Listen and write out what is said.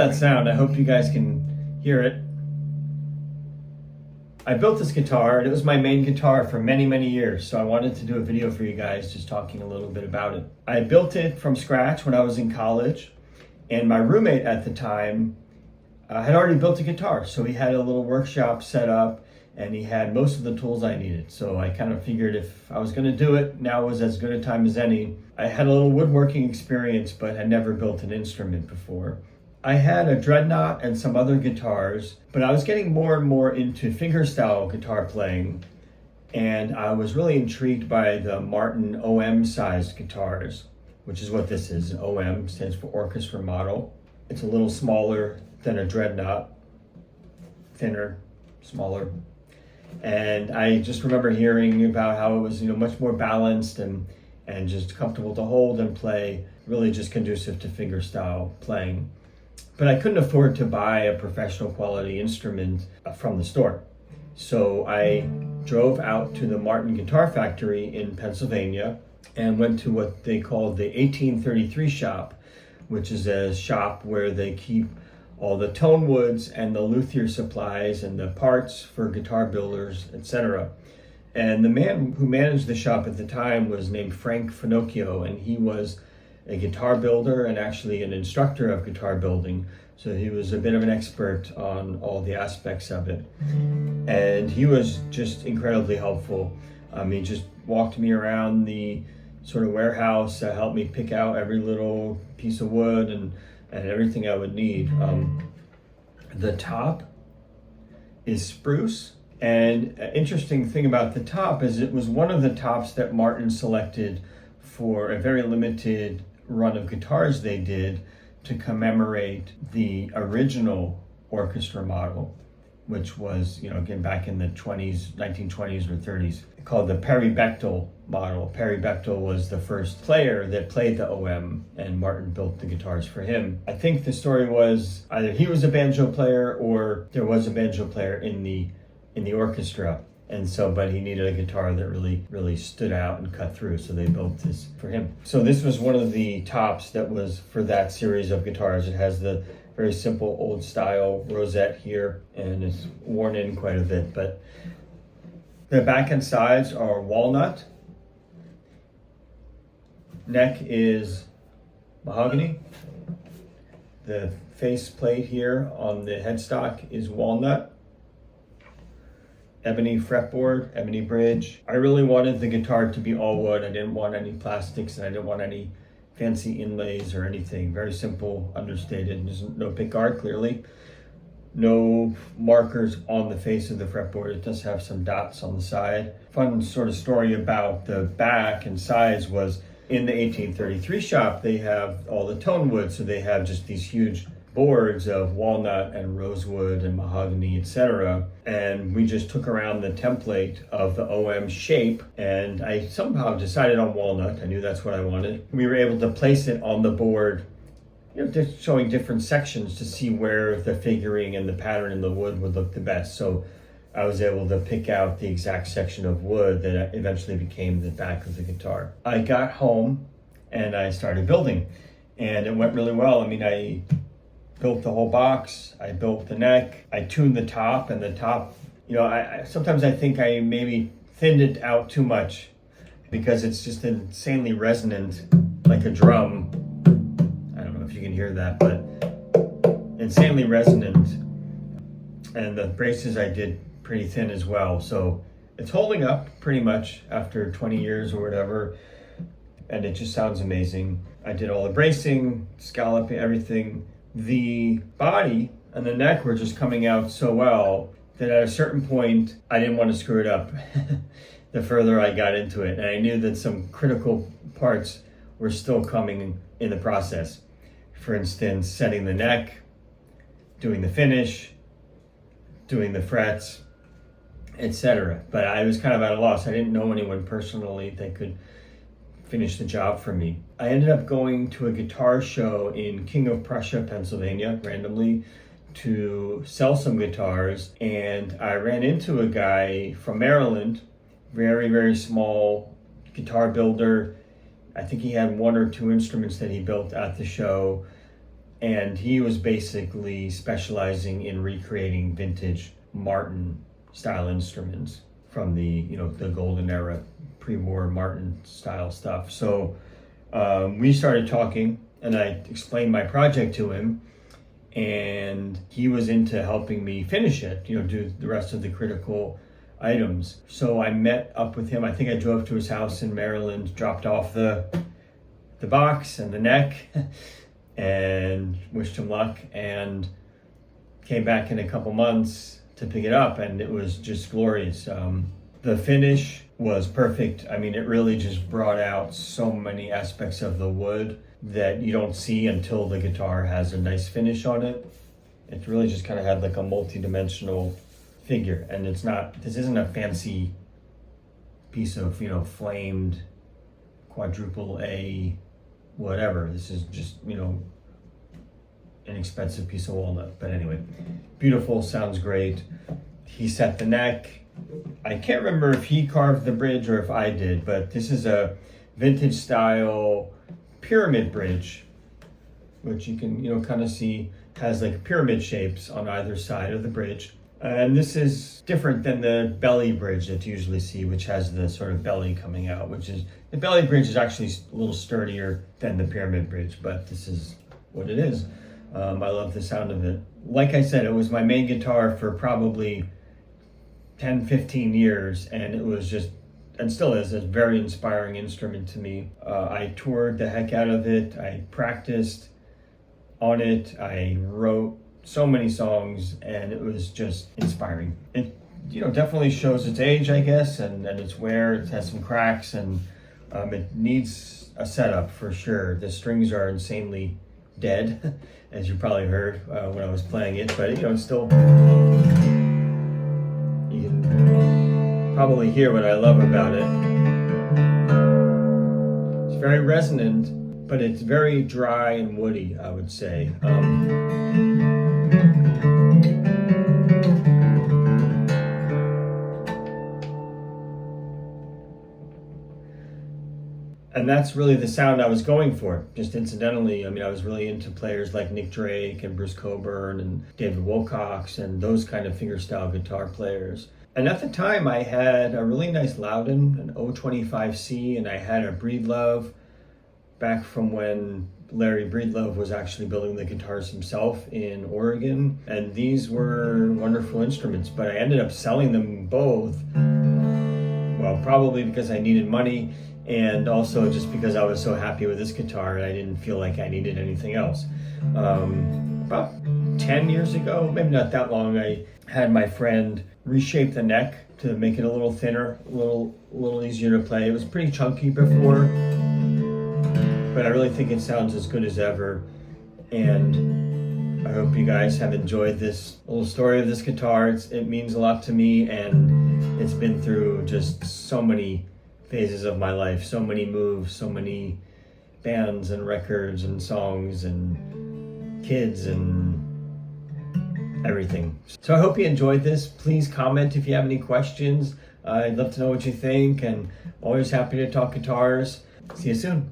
that sound. I hope you guys can hear it. I built this guitar and it was my main guitar for many, many years. So I wanted to do a video for you guys just talking a little bit about it. I built it from scratch when I was in college, and my roommate at the time had already built a guitar. So he had a little workshop set up and he had most of the tools I needed. So I kind of figured if I was gonna do it, now was as good a time as any. I had a little woodworking experience, but had never built an instrument before. I had a dreadnought and some other guitars, but I was getting more and more into fingerstyle guitar playing, and I was really intrigued by the Martin OM sized guitars, which is what this is. An OM stands for orchestra model. It's a little smaller than a dreadnought, thinner, smaller. And I just remember hearing about how it was, much more balanced and just comfortable to hold and play, really just conducive to fingerstyle playing. But I couldn't afford to buy a professional quality instrument from the store. So I drove out to the Martin Guitar Factory in Pennsylvania and went to what they called the 1833 shop, which is a shop where they keep all the tone woods and the luthier supplies and the parts for guitar builders, etc. And the man who managed the shop at the time was named Frank Finocchio, and he was a guitar builder and actually an instructor of guitar building. So he was a bit of an expert on all the aspects of it. And he was just incredibly helpful. He just walked me around the sort of warehouse, helped me pick out every little piece of wood and everything I would need. The top is spruce. And an interesting thing about the top is it was one of the tops that Martin selected for a very limited run of guitars they did to commemorate the original orchestra model, which was, again, back in the 1920s or 30s, called the Perry Bechtel model. Perry Bechtel was the first player that played the OM, and Martin built the guitars for him. I think the story was either he was a banjo player or there was a banjo player in the orchestra. And so, but he needed a guitar that really stood out and cut through, so they built this for him. So this was one of the tops that was for that series of guitars. It has the very simple old style rosette here, and it's worn in quite a bit. But the back and sides are walnut. Neck is mahogany. The face plate here on the headstock is walnut. Ebony fretboard, ebony bridge. I really wanted the guitar to be all wood. I didn't want any plastics and I didn't want any fancy inlays or anything. Very simple, understated. There's no pickguard, clearly. No markers on the face of the fretboard. It does have some dots on the side. Fun sort of story about the back and sides was in the 1833 shop, they have all the tone wood. So they have just these huge boards of walnut and rosewood and mahogany, etc. And we just took around the template of the OM shape, and I somehow decided on walnut. I knew that's what I wanted. We were able to place it on the board, just showing different sections to see where the figuring and the pattern in the wood would look the best. So I was able to pick out the exact section of wood that eventually became the back of the guitar. I got home and I started building, and it went really well. I built the whole box, I built the neck, I tuned the top, and the top, sometimes I think I maybe thinned it out too much because it's just insanely resonant, like a drum. I don't know if you can hear that, but insanely resonant. And the braces I did pretty thin as well. So it's holding up pretty much after 20 years or whatever, and it just sounds amazing. I did all the bracing, scalloping, everything. The body and the neck were just coming out so well that at a certain point, I didn't want to screw it up the further I got into it. And I knew that some critical parts were still coming in the process. For instance, setting the neck, doing the finish, doing the frets, etc. But I was kind of at a loss. I didn't know anyone personally that could finish the job for me. I ended up going to a guitar show in King of Prussia, Pennsylvania, randomly to sell some guitars, and I ran into a guy from Maryland, very, very small guitar builder. I think he had one or two instruments that he built at the show, And he was basically specializing in recreating vintage Martin style instruments from the the golden era, pre-war Martin style stuff. So we started talking, and I explained my project to him, and he was into helping me finish it, do the rest of the critical items. So I met up with him. I think I drove to his house in Maryland, dropped off the box and the neck and wished him luck, and came back in a couple months to pick it up, and it was just glorious. The finish was perfect. I mean, it really just brought out so many aspects of the wood that you don't see until the guitar has a nice finish on it. It really just kind of had like a multi-dimensional figure, and this isn't a fancy piece of, flamed quadruple A whatever. This is just, an expensive piece of walnut. But anyway, beautiful, sounds great. He set the neck. I can't remember if he carved the bridge or if I did, but this is a vintage style pyramid bridge, which you can, kind of see has like pyramid shapes on either side of the bridge. And this is different than the belly bridge that you usually see, which has the sort of belly coming out, the belly bridge is actually a little sturdier than the pyramid bridge, but this is what it is. I love the sound of it. Like I said, it was my main guitar for probably 10, 15 years, and it was just, and still is, a very inspiring instrument to me. I toured the heck out of it. I practiced on it. I wrote so many songs, and it was just inspiring. It definitely shows its age, I guess, and its wear. It has some cracks, and it needs a setup for sure. The strings are insanely dead, as you probably heard when I was playing it, but it's still, you can probably hear what I love about it. It's very resonant, but it's very dry and woody, I would say. And that's really the sound I was going for, just incidentally. I mean, I was really into players like Nick Drake and Bruce Cockburn and David Wilcox and those kind of fingerstyle guitar players. And at the time, I had a really nice Loudon, an 025C, and I had a Breedlove back from when Larry Breedlove was actually building the guitars himself in Oregon. And these were wonderful instruments, but I ended up selling them both. Well, probably because I needed money, and also just because I was so happy with this guitar and I didn't feel like I needed anything else. About 10 years ago, maybe not that long, I had my friend reshape the neck to make it a little thinner, a little easier to play. It was pretty chunky before, but I really think it sounds as good as ever. And I hope you guys have enjoyed this little story of this guitar. It means a lot to me, and it's been through just so many phases of my life, so many moves, so many bands and records and songs and kids and everything. So I hope you enjoyed this. Please comment if you have any questions. I'd love to know what you think, and always happy to talk guitars. See you soon.